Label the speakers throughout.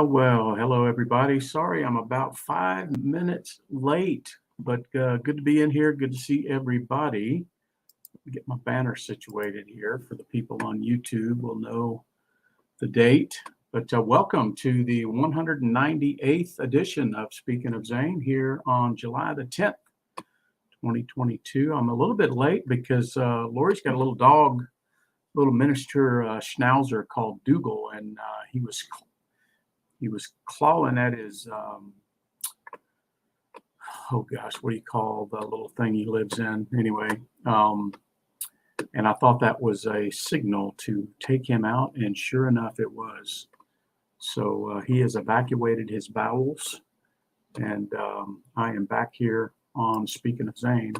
Speaker 1: Well. Hello, everybody. Sorry, I'm about 5 minutes late, but good to be in here. Good to see everybody. Get my banner situated here for the people on YouTube. We'll know the date. But welcome to the 198th edition of Speaking of Zane here on July the 10th, 2022. I'm a little bit late because Lori's got a little dog, little miniature schnauzer called Dougal, and he was clawing at his, oh gosh, what do you call the little thing he lives in? Anyway, and I thought that was a signal to take him out, and sure enough, it was. So he has evacuated his bowels, and I am back here on Speaking of Zane.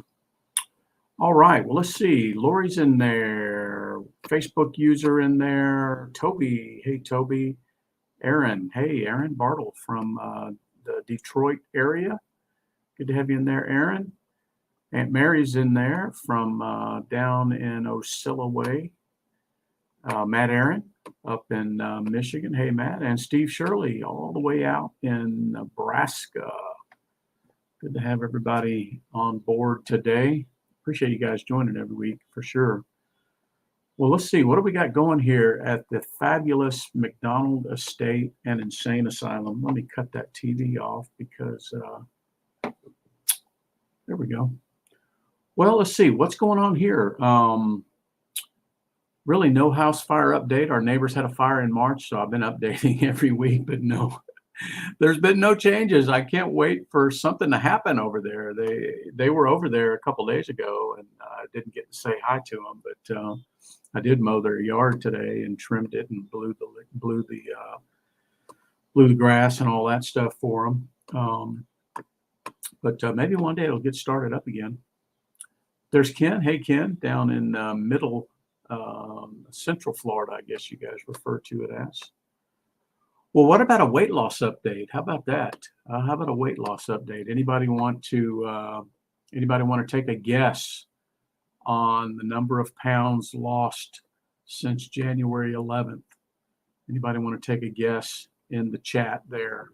Speaker 1: All right, well, let's see. Lori's in there, Facebook user in there, Toby. Hey, Toby. Aaron, hey, Aaron Bartle from the Detroit area. Good to have you in there, Aaron. Aunt Mary's in there from down in Osceola Way. Matt Aaron up in Michigan. Hey, Matt. And Steve Shirley all the way out in Nebraska. Good to have everybody on board today. Appreciate you guys joining every week for sure. Well, let's see. What do we got going here at the fabulous McDonald Estate and Insane Asylum? Let me cut that TV off because there we go. Well, let's see. What's going on here? Really no house fire update. Our neighbors had a fire in March, so I've been updating every week, but no, there's been no changes. I can't wait for something to happen over there. They were over there a couple days ago, and I didn't get to say hi to them, but I did mow their yard today and trimmed it and blew the grass and all that stuff for them. But maybe one day it'll get started up again. There's Ken. Hey, Ken, down in middle Central Florida, I guess you guys refer to it as. Well, what about a weight loss update? How about that? How about a weight loss update? Anybody want to take a guess on the number of pounds lost since January 11th? Anybody want to take a guess in the chat there?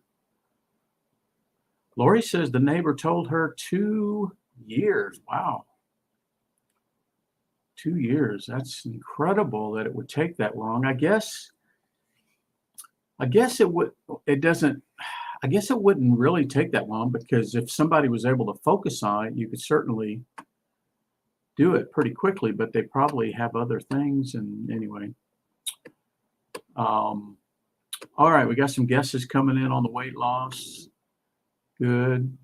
Speaker 1: Lori says the neighbor told her 2 years. Wow. 2 years. That's incredible that it would take that long. I guess it wouldn't really take that long, because if somebody was able to focus on it, you could certainly do it pretty quickly, but they probably have other things. And anyway, all right, we got some guesses coming in on the weight loss. Good.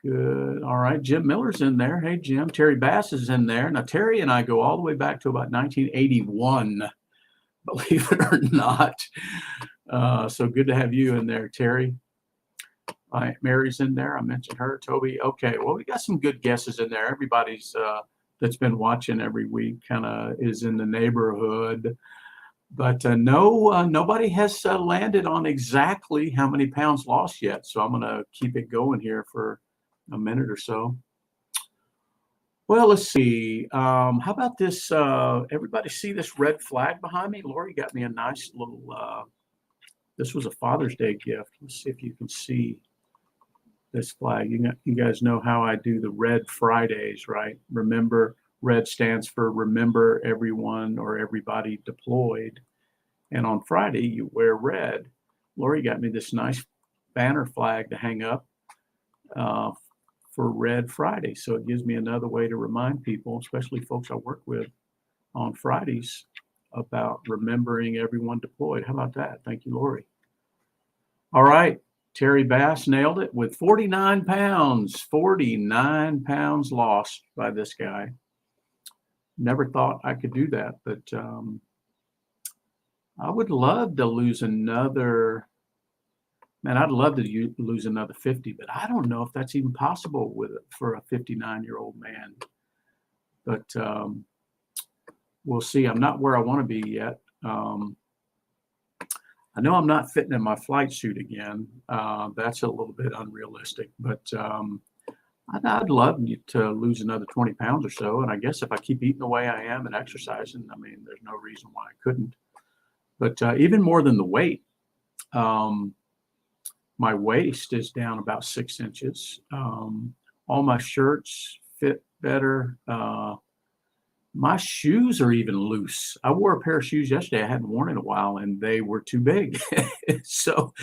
Speaker 1: All right, Jim Miller's in there. Hey, Jim. Terry Bass is in there. Now, Terry and I go all the way back to about 1981, believe it or not. So good to have you in there, Terry. All right, Mary's in there. I mentioned her. Toby. Okay, well, we got some good guesses in there. Everybody's that's been watching every week kind of is in the neighborhood. But no, nobody has landed on exactly how many pounds lost yet. So I'm going to keep it going here for a minute or so. Well, let's see. How about this? Everybody see this red flag behind me? Lori got me a nice little, this was a Father's Day gift. Let's see if you can see this flag. You guys know how I do the Red Fridays, right? Remember, red stands for remember everyone or everybody deployed. And on Friday, you wear red. Lori got me this nice banner flag to hang up uh, for Red Friday. So it gives me another way to remind people, especially folks I work with on Fridays, about remembering everyone deployed. How about that? Thank you, Lori. All right. Terry Bass nailed it with 49 pounds. 49 pounds lost by this guy. Never thought I could do that, but I would love to lose another. Man, I'd love to lose another 50, but I don't know if that's even possible for a 59-year-old man. But we'll see. I'm not where I want to be yet. I know I'm not fitting in my flight suit again. That's a little bit unrealistic, but I'd love to lose another 20 pounds or so. And I guess if I keep eating the way I am and exercising, I mean, there's no reason why I couldn't. But even more than the weight, my waist is down about 6 inches. All my shirts fit better. My shoes are even loose. I wore a pair of shoes yesterday I hadn't worn in a while, and they were too big. So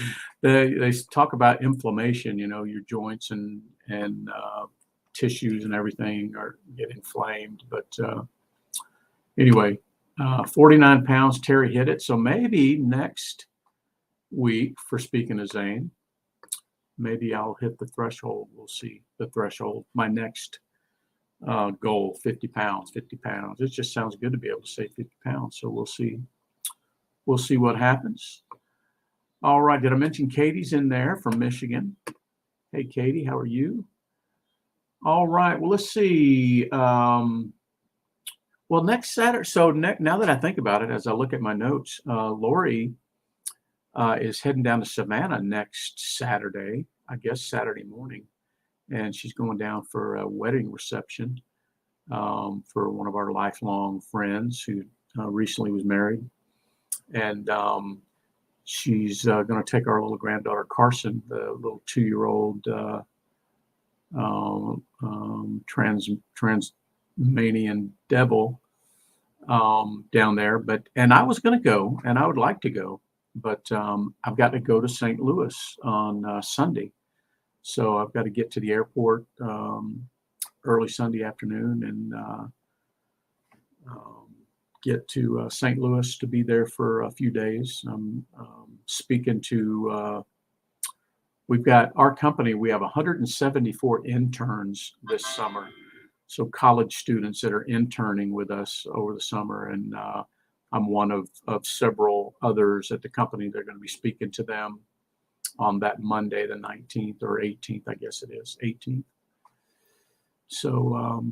Speaker 1: they talk about inflammation, your joints and tissues and everything get inflamed. But anyway, 49 pounds, Terry hit it. So maybe next week, for speaking of Zane, maybe I'll hit the threshold. We'll see the threshold. My next goal, 50 pounds. It just sounds good to be able to say 50 pounds. So we'll see. We'll see what happens. All right. Did I mention Katie's in there from Michigan? Hey, Katie, how are you? All right. Well, let's see. Well, next Saturday. So now that I think about it, as I look at my notes, Lori is heading down to Savannah next Saturday, I guess Saturday morning. And she's going down for a wedding reception for one of our lifelong friends who recently was married. And she's going to take our little granddaughter, Carson, the little 2-year-old Transmanian devil down there. And I was going to go, and I would like to go, but I've got to go to St. Louis on Sunday. So I've got to get to the airport early Sunday afternoon and get to St. Louis to be there for a few days. I'm speaking to, we've got our company, we have 174 interns this summer. So college students that are interning with us over the summer. And I'm one of several others at the company. They're going to be speaking to them on that Monday, the 19th or 18th, I guess it is, 18th. So,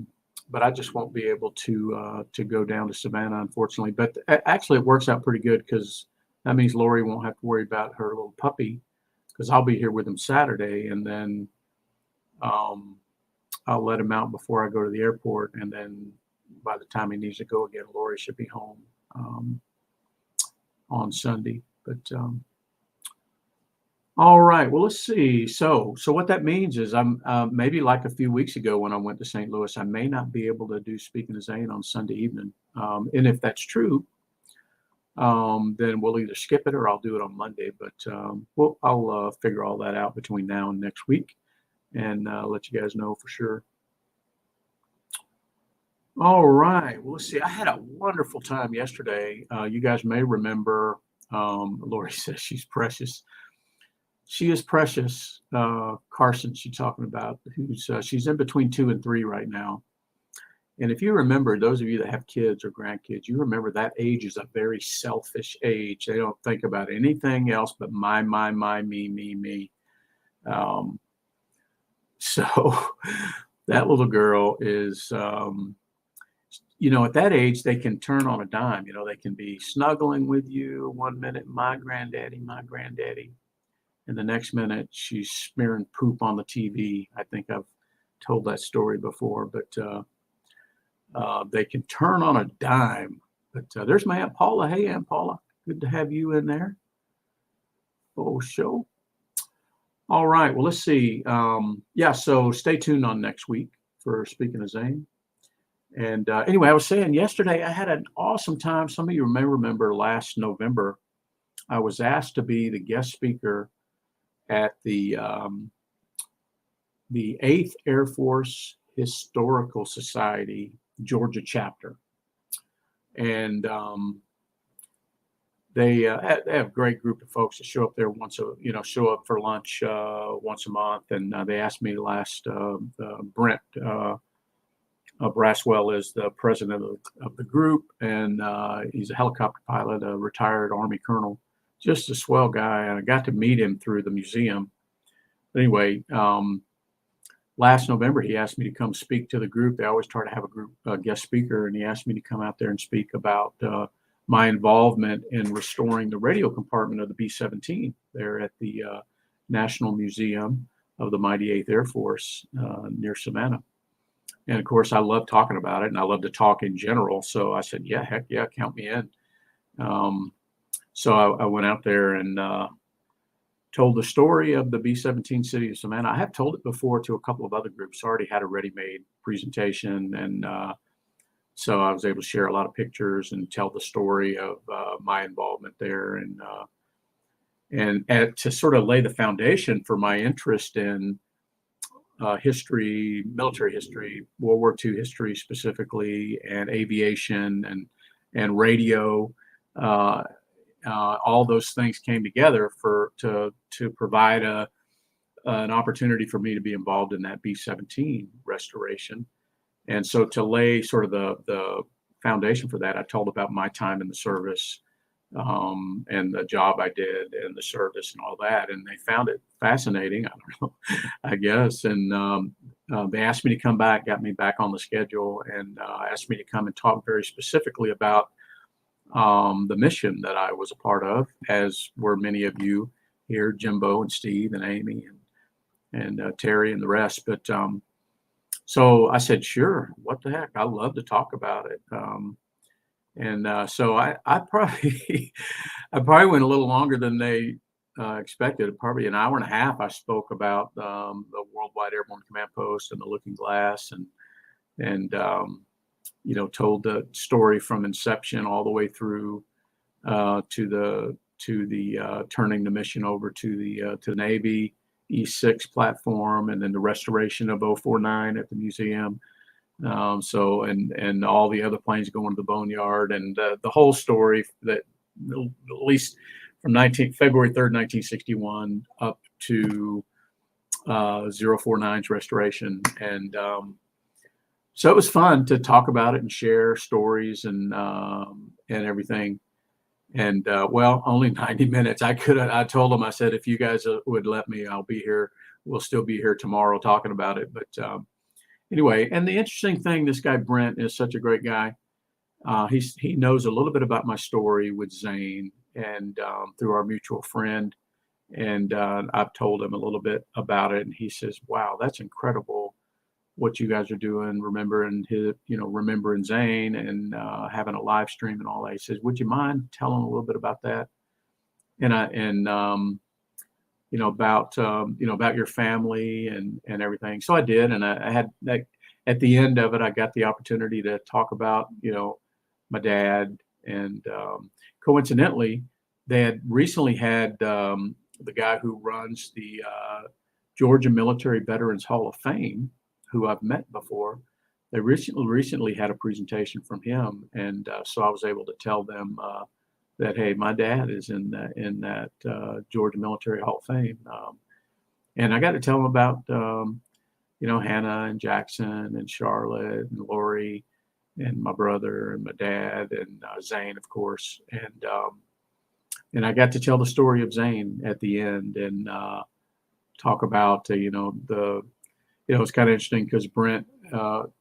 Speaker 1: but I just won't be able to go down to Savannah, unfortunately. But actually, it works out pretty good because that means Lori won't have to worry about her little puppy because I'll be here with him Saturday, and then I'll let him out before I go to the airport, and then by the time he needs to go again, Lori should be home on Sunday. But all right. Well, let's see. So what that means is I'm maybe like a few weeks ago when I went to St. Louis, I may not be able to do Speaking of Zane on Sunday evening. And if that's true, then we'll either skip it or I'll do it on Monday. But I'll figure all that out between now and next week and let you guys know for sure. All right. Well, let's see. I had a wonderful time yesterday. You guys may remember, Lori says she's precious. She is precious. Carson, she's talking about, she's in between 2 and 3 right now. And if you remember, those of you that have kids or grandkids, you remember that age is a very selfish age. They don't think about anything else but my, me. So that little girl is, at that age, they can turn on a dime. They can be snuggling with you one minute, my granddaddy, and the next minute she's smearing poop on the TV. I think I've told that story before, but they can turn on a dime. But there's my Aunt Paula. Hey, Aunt Paula, good to have you in there. Oh, show. All right. Well, let's see. So stay tuned on next week for Speaking of Zane. And anyway, I was saying yesterday I had an awesome time. Some of you may remember last November, I was asked to be the guest speaker at the 8th Air Force Historical Society Georgia chapter. And they have a great group of folks that show up there show up for lunch once a month. And they asked me last, Brent Braswell is the president of the group, and he's a helicopter pilot, a retired Army colonel, just a swell guy. And I got to meet him through the museum. But anyway, last November, he asked me to come speak to the group. They always try to have a guest speaker, and he asked me to come out there and speak about my involvement in restoring the radio compartment of the B-17 there at the National Museum of the Mighty 8th Air Force near Savannah. And of course, I love talking about it, and I love to talk in general. So I said, yeah, heck yeah, count me in. So I went out there and told the story of the B-17 city of Savannah. I have told it before to a couple of other groups. I already had a ready-made presentation, and so I was able to share a lot of pictures and tell the story of my involvement there, and to sort of lay the foundation for my interest in history, military history, World War II history specifically, and aviation and radio. All those things came together to provide an opportunity for me to be involved in that B-17 restoration. And so to lay sort of the foundation for that, I told about my time in the service and the job I did and the service and all that. And they found it fascinating, I don't know, I guess. And they asked me to come back, got me back on the schedule, and asked me to come and talk very specifically about the mission that I was a part of, as were many of you here, Jimbo and Steve and Amy and Terry and the rest. But so I said, sure, what the heck? I love to talk about it. So I probably I probably went a little longer than they expected. Probably an hour and a half. I spoke about the Worldwide Airborne Command Post and the Looking Glass, and told the story from inception all the way through to the turning the mission over to the Navy E6 platform, and then the restoration of 049 at the museum. And all the other planes going to the boneyard, and the whole story that at least from February 3rd, 1961 up to 049's restoration. And so it was fun to talk about it and share stories and everything. And only 90 minutes. I told them, I said, if you guys would let me, I'll be here. We'll still be here tomorrow talking about it. But anyway, and the interesting thing, this guy Brent is such a great guy. He knows a little bit about my story with Zane and through our mutual friend. And I've told him a little bit about it, and he says, wow, that's incredible what you guys are doing, remembering Zane and having a live stream and all that. He says, would you mind telling a little bit about that? About your family and everything. So I did, and I had that at the end of it, I got the opportunity to talk about, my dad, and coincidentally, they had recently had the guy who runs the Georgia Military Veterans Hall of Fame, who I've met before. They recently had a presentation from him, and so I was able to tell them that, hey, my dad is in that Georgia Military Hall of Fame, and I got to tell them about Hannah and Jackson and Charlotte and Lori and my brother and my dad and Zane, of course, and I got to tell the story of Zane at the end and talk about it's kind of interesting because Brent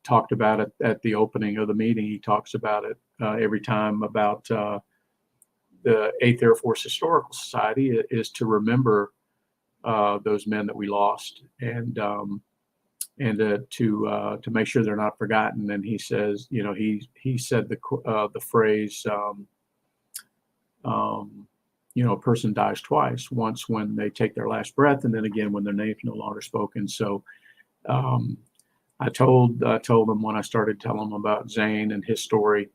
Speaker 1: talked about it at the opening of the meeting. He talks about it every time about the 8th Air Force Historical Society is to remember those men that we lost, and to make sure they're not forgotten. And he says, he said the phrase, a person dies twice, once when they take their last breath, and then again when their name's no longer spoken. So I told them when I started telling them about Zane and his story,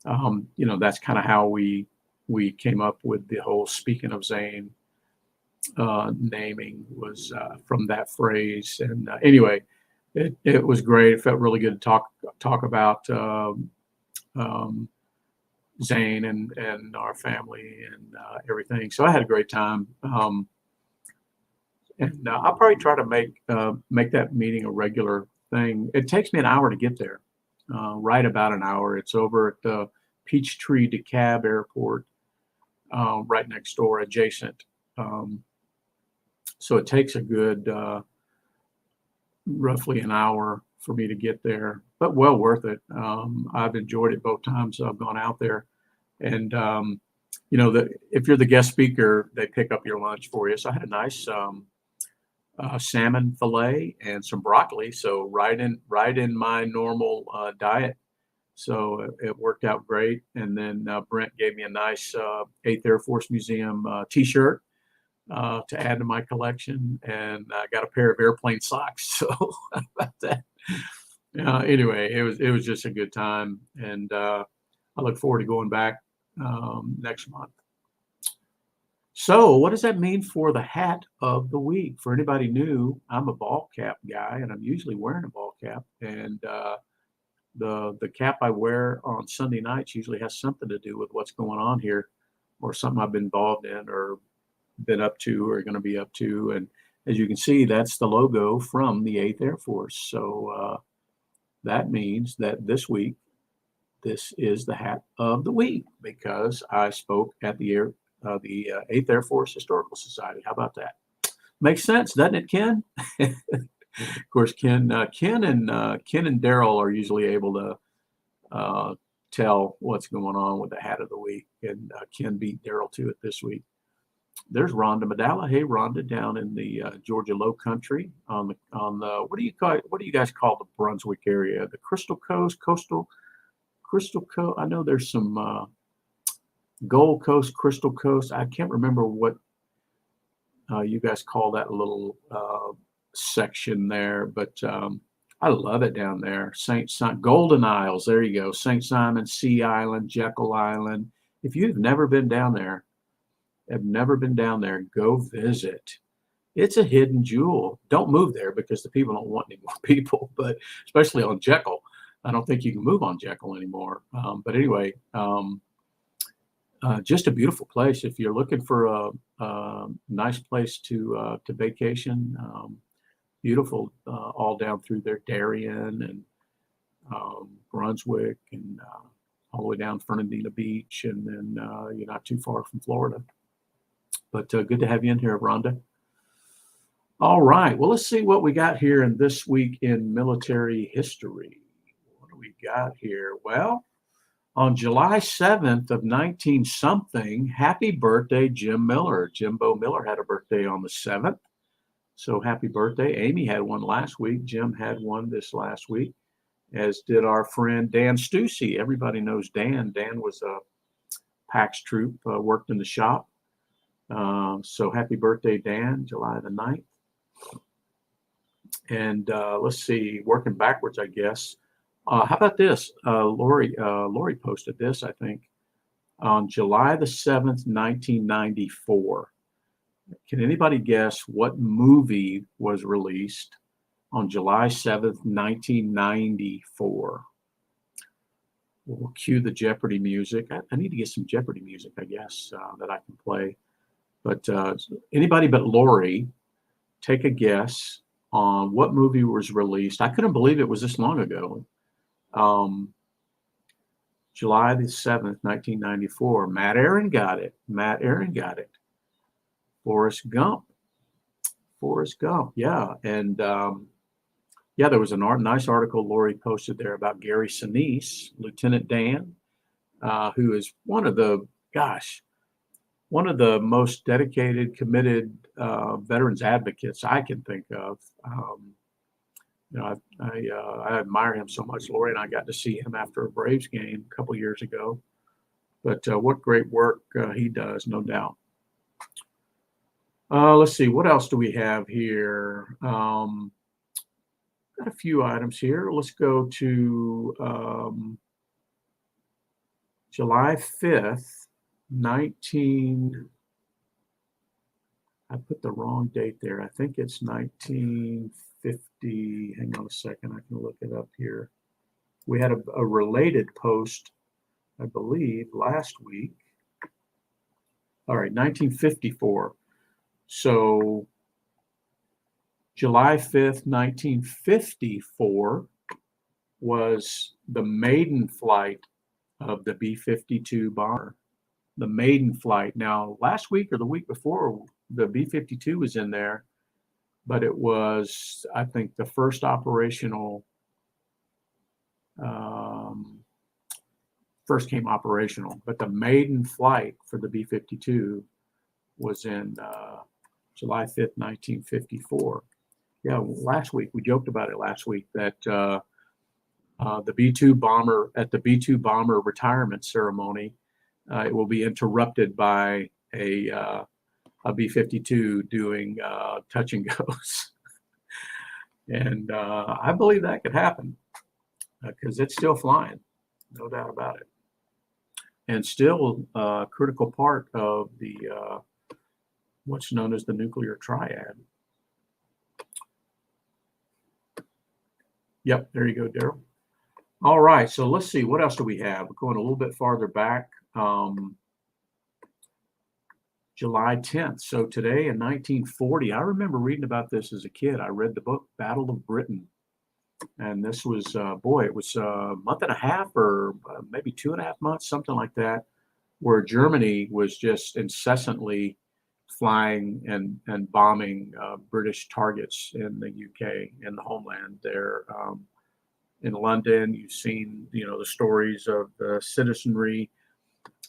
Speaker 1: that's kind of how we came up with the whole speaking of Zane naming was from that phrase. And anyway, it was great. It felt really good to talk about Zane and our family and everything. So I had a great time. And I'll probably try to make that meeting a regular thing. It takes me an hour to get there, right about an hour. It's over at the Peachtree DeKalb Airport, right next door, adjacent. So it takes a good roughly an hour for me to get there, but well worth it. I've enjoyed it both times I've gone out there. And, if you're the guest speaker, they pick up your lunch for you. So I had a nice salmon fillet and some broccoli. So right in my normal diet. So it worked out great. And then Brent gave me a nice 8th Air Force Museum t-shirt to add to my collection. And I got a pair of airplane socks. So about that. Anyway, it was just a good time. And I look forward to going back next month. So what does that mean for the hat of the week? For anybody new, I'm a ball cap guy, and I'm usually wearing a ball cap. And the cap I wear on Sunday nights usually has something to do with what's going on here, or something I've been involved in or been up to or going to be up to. And as you can see, that's the logo from the 8th Air Force. So that means that this week, this is the hat of the week because I spoke at the 8th Air Force Historical Society. How about that? Makes sense, doesn't it, Ken? Of course, Ken and Daryl are usually able to tell what's going on with the hat of the week, and Ken beat Daryl to it this week. There's Rhonda Medalla. Hey, Rhonda, down in the Georgia Low Country on the what do you guys call the Brunswick area? The Crystal Coast, Crystal Coast. I know there's some Gold Coast, Crystal Coast. I can't remember what you guys call that little section there, but I love it down there. St. Simon, Golden Isles. There you go. St. Simon, Sea Island, Jekyll Island. If you've never been down there, go visit. It's a hidden jewel. Don't move there because the people don't want any more people, but especially on Jekyll. I don't think you can move on Jekyll anymore. But anyway, just a beautiful place. If you're looking for a nice place to vacation, beautiful all down through there, Darien and Brunswick and all the way down Fernandina Beach. And then you're not too far from Florida. But good to have you in here, Rhonda. All right. Well, let's see what we got here in this week in military history. What do we got here? Well, on July 7th of 19-something, happy birthday, Jim Miller. Jimbo Miller had a birthday on the 7th. So happy birthday. Amy had one last week. Jim had one this last week, as did our friend Dan Stussy. Everybody knows Dan. Dan was a PAX troop, worked in the shop. So happy birthday, Dan, July the 9th. And let's see, working backwards, I guess. How about this? Lori posted this, I think, on July the 7th, 1994. Can anybody guess what movie was released on July 7th, 1994? We'll cue the Jeopardy music. I need to get some Jeopardy music, I guess, that I can play. But anybody but Lori, take a guess on what movie was released. I couldn't believe it was this long ago. July the 7th, 1994. Matt Aaron got it. Forrest Gump. Yeah. And Yeah, there was a nice article Lori posted there about Gary Sinise, Lieutenant Dan, who is one of the most dedicated, committed veterans advocates I can think of. I admire him so much. Lori and I got to see him after a Braves game a couple years ago. But what great work he does, no doubt. Let's see, what else do we have here? Got a few items here. Let's go to July 5th, I put the wrong date there. I think it's 1950. Hang on a second. I can look it up here. We had a related post, I believe, last week. All right, 1954. So July 5th, 1954 was the maiden flight of the B-52 bomber. The maiden flight. Now, last week or the week before, the B-52 was in there, but it was, I think, the first first came operational, but the maiden flight for the B-52 was in July 5th, 1954. Yeah, last week, we joked about it last week that the B-2 bomber, at the B-2 bomber retirement ceremony, it will be interrupted by a B-52 doing touch and goes. And I believe that could happen because it's still flying, no doubt about it. And still a critical part of the what's known as the nuclear triad. Yep, there you go, Daryl. All right, so let's see, what else do we have? We're going a little bit farther back. July 10th. So today in 1940, I remember reading about this as a kid. I read the book Battle of Britain. And this was, it was a month and a half or maybe 2.5 months, something like that, where Germany was just incessantly flying and bombing British targets in the UK, in the homeland there. In London, you've seen, the stories of the citizenry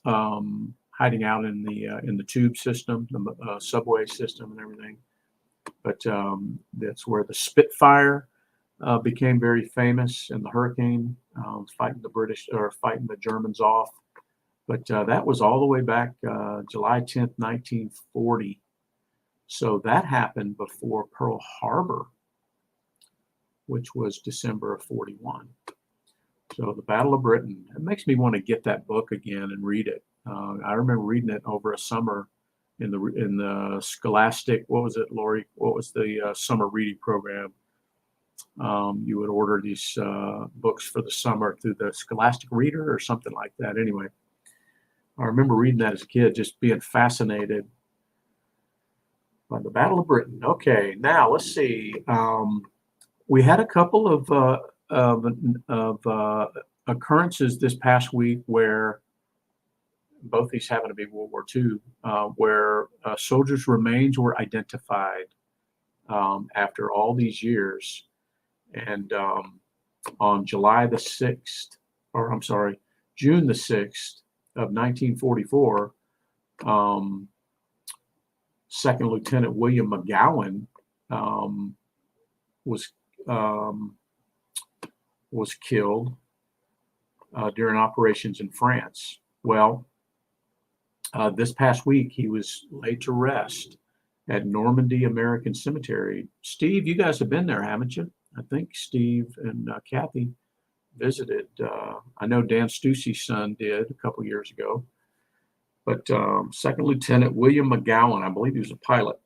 Speaker 1: hiding out in the tube system, the subway system, and everything. But that's where the Spitfire became very famous in the hurricane, fighting the Germans off. But that was all the way back July 10th, 1940. So that happened before Pearl Harbor, which was December of 41. So the Battle of Britain. It makes me want to get that book again and read it. I remember reading it over a summer in the Scholastic. What was it, Lori? What was the summer reading program? You would order these books for the summer through the Scholastic Reader or something like that. Anyway, I remember reading that as a kid, just being fascinated by the Battle of Britain. Okay, now let's see. We had a couple of occurrences this past week where both these happen to be World War II, where soldiers' remains were identified after all these years. And on June the 6th of 1944, Second Lieutenant William McGowan was killed during operations in France. Well, this past week, he was laid to rest at Normandy American Cemetery. Steve, you guys have been there, haven't you? I think Steve and Kathy visited. I know Dan Stussey's son did a couple years ago. But Second Lieutenant William McGowan, I believe he was a pilot,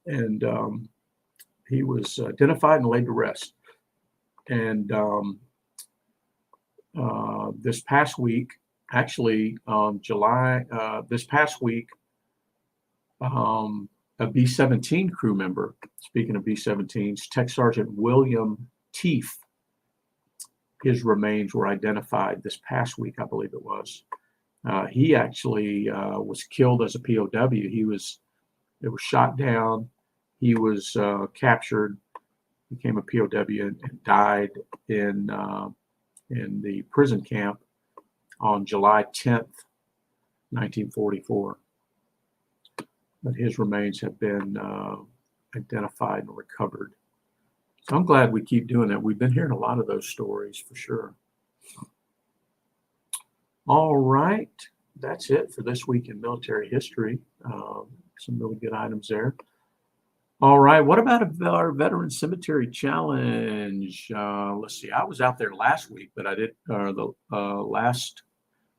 Speaker 1: and he was identified and laid to rest. And this past week, actually, this past week, a B-17 crew member, speaking of B-17s, Tech Sergeant William Teef, his remains were identified this past week, I believe it was. He actually was killed as a POW. It was shot down. He was captured. became a POW and died in the prison camp on July 10th, 1944. But his remains have been identified and recovered. So I'm glad we keep doing that. We've been hearing a lot of those stories for sure. All right, that's it for this week in military history. Some really good items there. All right, what about our Veteran Cemetery Challenge? Let's see, I was out there last week, but I did the last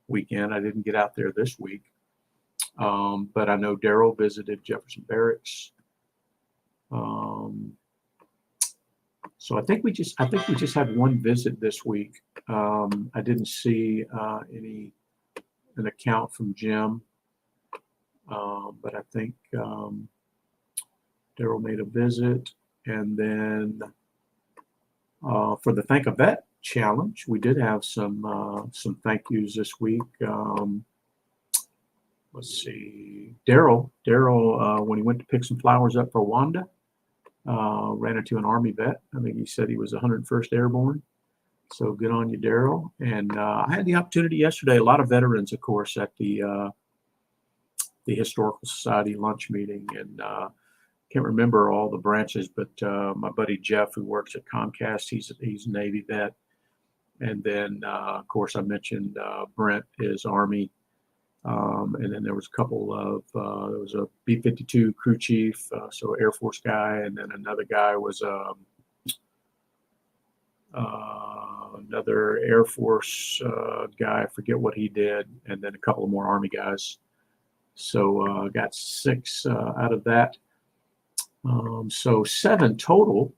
Speaker 1: weekend. I didn't get out there this week. But I know Daryl visited Jefferson Barracks. So I think we just had one visit this week. I didn't see an account from Jim, but I think Daryl made a visit. And then for the Thank a Vet Challenge, we did have some thank yous this week. Let's see, Daryl, when he went to pick some flowers up for Wanda, ran into an Army vet. I think he said he was 101st Airborne. So good on you, Daryl. And I had the opportunity yesterday, a lot of veterans, of course, at the Historical Society lunch meeting. And can't remember all the branches, but my buddy Jeff, who works at Comcast, he's a Navy vet. And then, of course, I mentioned Brent is Army. And then there was a couple of, there was a B-52 crew chief, so Air Force guy, and then another guy was another Air Force guy, I forget what he did, and then a couple of more Army guys. So got 6 out of that. So 7 total,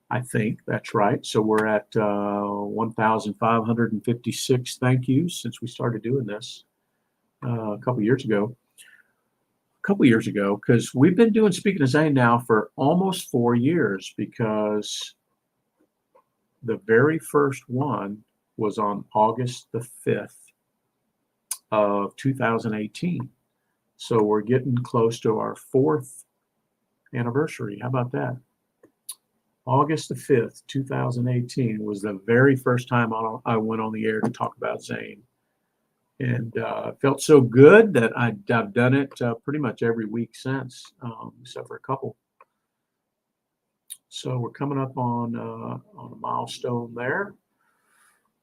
Speaker 1: I think, that's right. So we're at 1,556 thank yous since we started doing this. A couple years ago, because we've been doing Speaking of Zane now for almost 4 years, because the very first one was on August the 5th of 2018. So we're getting close to our 4th anniversary. How about that? August the 5th, 2018 was the very first time I went on the air to talk about Zane. And it felt so good that I've done it pretty much every week since, except for a couple. So we're coming up on a milestone there.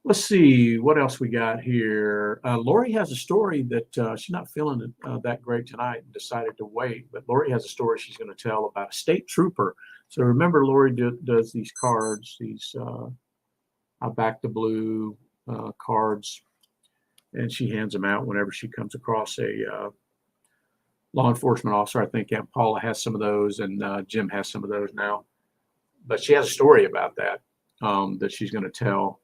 Speaker 1: Let's see what else we got here. Lori has a story that she's not feeling that great tonight and decided to wait. But Lori has a story she's going to tell about a state trooper. So remember, Lori does these cards, these I back the blue cards. And she hands them out whenever she comes across a law enforcement officer. I think Aunt Paula has some of those, and Jim has some of those now. But she has a story about that that she's going to tell.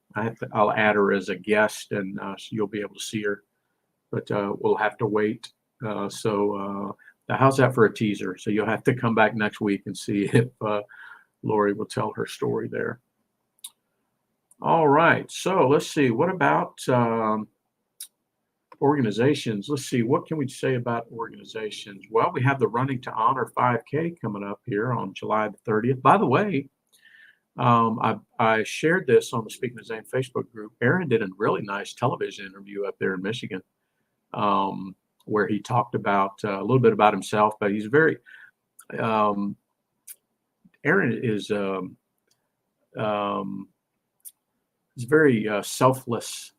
Speaker 1: I'll add her as a guest, and you'll be able to see her. But we'll have to wait. So how's that for a teaser? So you'll have to come back next week and see if Lori will tell her story there. All right. So let's see. What about organizations? Let's see, what can we say about organizations? Well, we have the Running to Honor 5K coming up here on July the 30th. By the way, I shared this on the Speaking of Zane Facebook group. Aaron did a really nice television interview up there in Michigan, where he talked about a little bit about himself, but he's very, Aaron is he's very selfless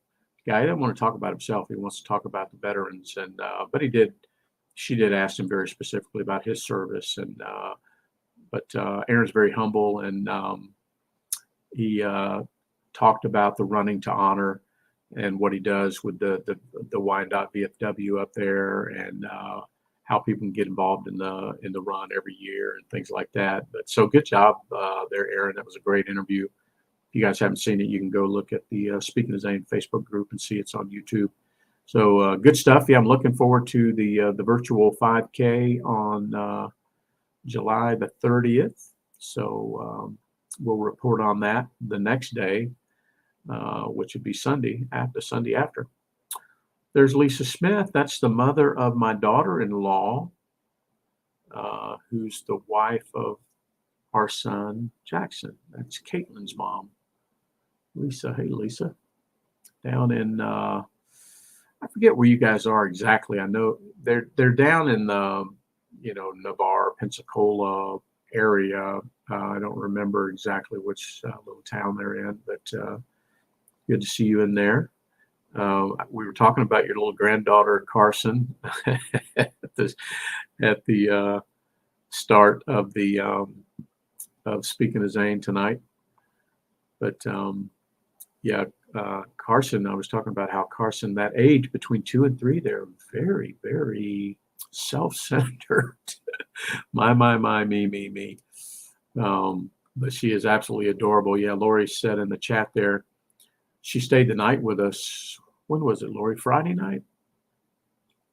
Speaker 1: guy. He doesn't want to talk about himself. He wants to talk about the veterans, and but she did ask him very specifically about his service, and but Aaron's very humble, and he talked about the Running to Honor and what he does with the Wyandotte VFW up there, and how people can get involved in the run every year and things like that. But so good job there, Aaron. That was a great interview. If you guys haven't seen it, you can go look at the Speaking of Zane Facebook group and see it's on YouTube. So good stuff. Yeah, I'm looking forward to the virtual 5K on July the 30th. So we'll report on that the next day, which would be Sunday after. There's Lisa Smith. That's the mother of my daughter-in-law, who's the wife of our son, Jackson. That's Caitlin's mom, Lisa. Hey, Lisa. Down in, I forget where you guys are exactly. I know they're down in the, Navarre, Pensacola area. I don't remember exactly which little town they're in, but good to see you in there. We were talking about your little granddaughter, Carson, at the start of the of Speaking of Zane tonight. But yeah, Carson, I was talking about how Carson, that age between 2 and 3, they're very, very self-centered. My, me. But she is absolutely adorable. Yeah, Lori said in the chat there, she stayed the night with us. When was it, Lori? Friday night?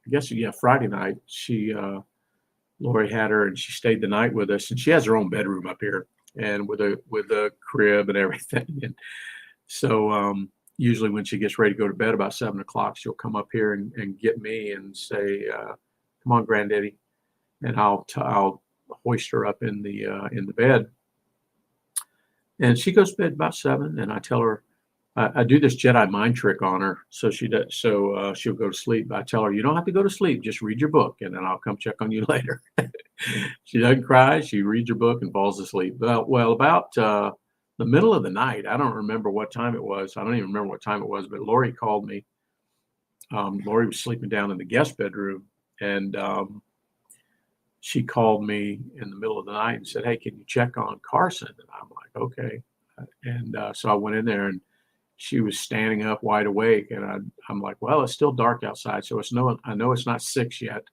Speaker 1: I guess, yeah, Friday night. Lori had her and she stayed the night with us, and she has her own bedroom up here and with a crib and everything. And so usually when she gets ready to go to bed about 7 o'clock, she'll come up here and get me and say, come on, granddaddy. And I'll hoist her up in the bed. And she goes to bed about 7, and I tell her, I do this Jedi mind trick on her, so she does. So she'll go to sleep. I tell her, you don't have to go to sleep; just read your book, and then I'll come check on you later. She doesn't cry. She reads her book and falls asleep. Well, about the middle of the night, I don't remember what time it was. I don't even remember what time it was. But Lori called me. Lori was sleeping down in the guest bedroom, and she called me in the middle of the night and said, "Hey, can you check on Carson?" And I'm like, "Okay." And so I went in there and she was standing up wide awake, and I'm like, well, it's still dark outside, so I know it's not 6 yet.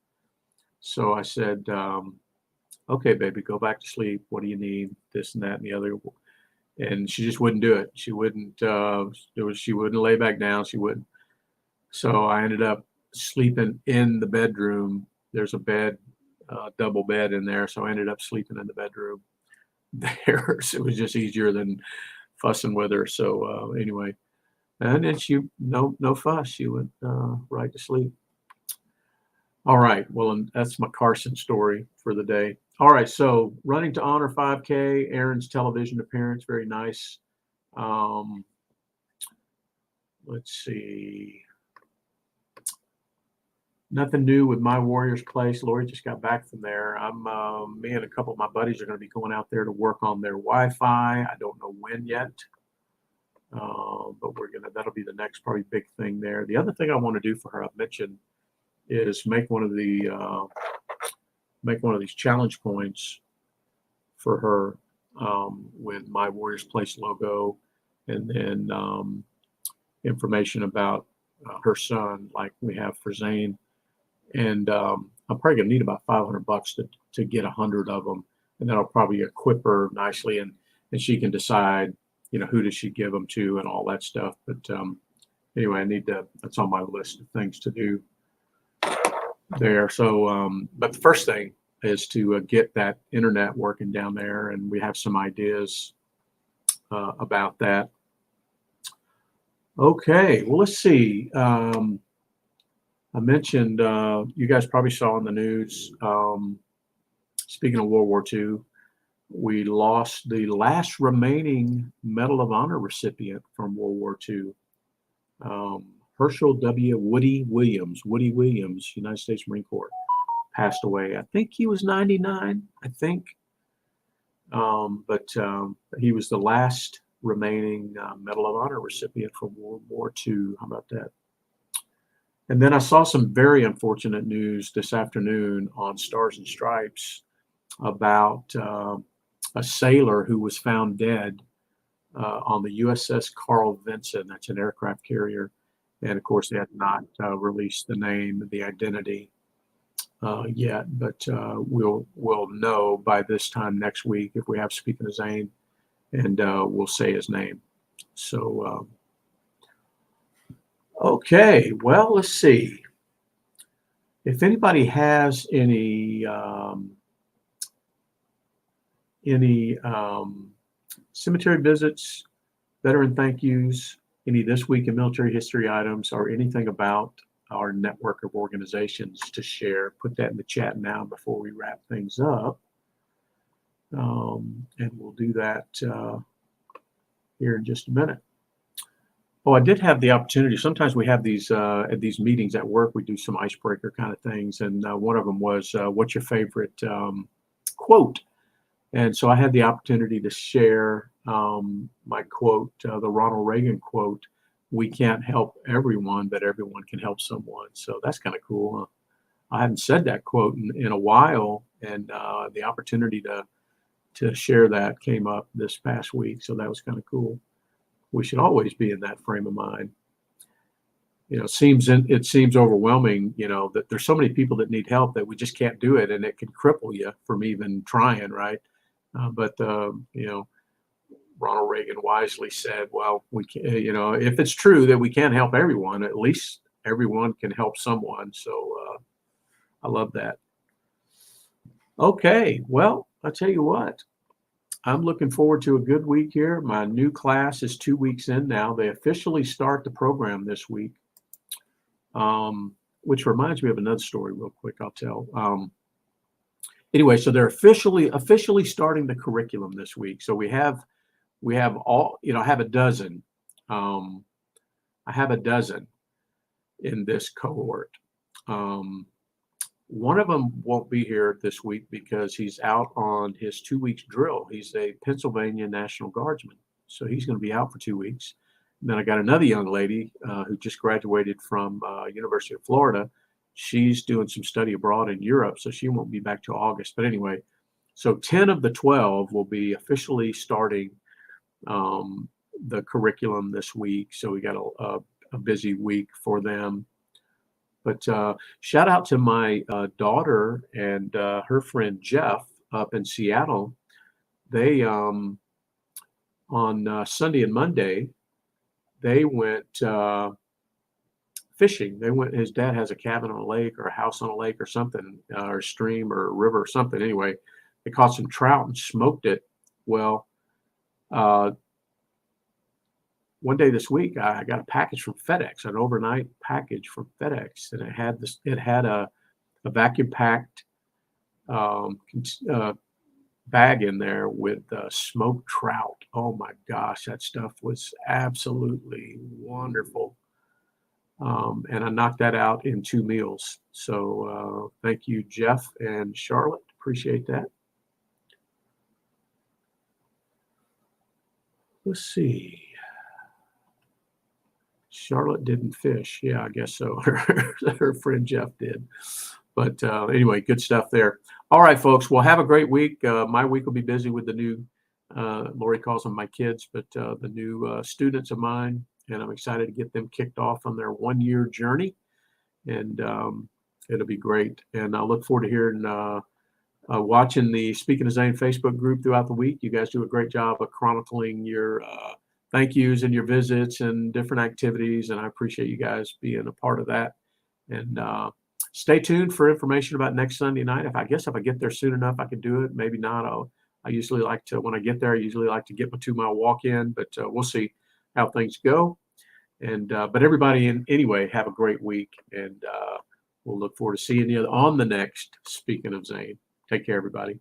Speaker 1: So I said, okay, baby, go back to sleep. What do you need? This and that and the other. And she just wouldn't do it. She wouldn't. She wouldn't lay back down. She wouldn't. So I ended up sleeping in the bedroom. There's a bed, double bed in there. So I ended up sleeping in the bedroom there. So it was just easier than fussing with her. So anyway, and then she no fuss. She went right to sleep. All right. Well, and that's my Carson story for the day. All right. So running to honor 5K, Aaron's television appearance, very nice. Let's see. Nothing new with my Warriors place. Lori just got back from there. Me and a couple of my buddies are going to be going out there to work on their Wi-Fi. I don't know when yet, but that'll be the next probably big thing there. The other thing I want to do for her, I've mentioned, is make one of these challenge points for her with my Warriors Place logo, and then information about her son, like we have for Zane. And I'm probably gonna need about $500 to get 100 of them, and that'll probably equip her nicely, and she can decide, who does she give them to and all that stuff. But anyway, that's on my list of things to do there. So, but the first thing is to get that internet working down there, and we have some ideas about that. Okay, well, let's see. I mentioned, you guys probably saw in the news, speaking of World War II, we lost the last remaining Medal of Honor recipient from World War II. Herschel W. Woody Williams, United States Marine Corps, passed away. I think he was 99, I think. But he was the last remaining Medal of Honor recipient from World War II. How about that? And then I saw some very unfortunate news this afternoon on Stars and Stripes about a sailor who was found dead on the USS Carl Vinson. That's an aircraft carrier. And of course, they had not released the name, the identity yet, but we'll know by this time next week if we have Speaking of Zane, and we'll say his name. So, okay, well, let's see. If anybody has any cemetery visits, veteran thank yous, any This Week in Military History items, or anything about our network of organizations to share, put that in the chat now before we wrap things up. And we'll do that here in just a minute. Oh, I did have the opportunity. Sometimes we have these at these meetings at work. We do some icebreaker kind of things, and one of them was, "What's your favorite quote?" And so I had the opportunity to share my quote, the Ronald Reagan quote, "We can't help everyone, but everyone can help someone." So that's kind of cool. I haven't said that quote in a while, and the opportunity to share that came up this past week. So that was kind of cool. We should always be in that frame of mind. It seems overwhelming, that there's so many people that need help that we just can't do it, and it can cripple you from even trying, right? But Ronald Reagan wisely said, well, we can, if it's true that we can't help everyone, at least everyone can help someone. So I love that. Okay, well, I'll tell you what. I'm looking forward to a good week here. My new class is 2 weeks in now. They officially start the program this week, which reminds me of another story real quick I'll tell. Anyway, so they're officially starting the curriculum this week. So we have all, I have a dozen. I have a dozen in this cohort. One of them won't be here this week because he's out on his 2 weeks drill. He's a Pennsylvania National Guardsman. So he's going to be out for 2 weeks. And then I got another young lady who just graduated from University of Florida. She's doing some study abroad in Europe, so she won't be back till August. But anyway, so 10 of the 12 will be officially starting the curriculum this week. So we got a busy week for them. But shout out to my daughter and her friend Jeff up in Seattle. They on Sunday and Monday, they went fishing. His dad has a cabin on a lake or a house on a lake or something, or a stream or a river or something. Anyway, they caught some trout and smoked it. Well, one day this week, I got a package from FedEx, an overnight package from FedEx, and it had a vacuum packed bag in there with smoked trout. Oh my gosh, that stuff was absolutely wonderful. And I knocked that out in 2 meals. So thank you, Jeff and Charlotte. Appreciate that. Let's see. Charlotte didn't fish. Yeah, I guess so. Her friend Jeff did. But anyway, good stuff there. All right, folks. Well, have a great week. My week will be busy with the new, Lori calls them my kids, but the new students of mine. And I'm excited to get them kicked off on their 1-year journey. And it'll be great. And I look forward to hearing, watching the Speaking of Zane Facebook group throughout the week. You guys do a great job of chronicling your thank yous and your visits and different activities. And I appreciate you guys being a part of that. And stay tuned for information about next Sunday night. If I get there soon enough, I can do it. Maybe not. I usually like to, when I get there, I usually like to get my 2-mile walk in, but we'll see how things go. And, but everybody anyway, have a great week. And we'll look forward to seeing you on the next Speaking of Zane. Take care, everybody.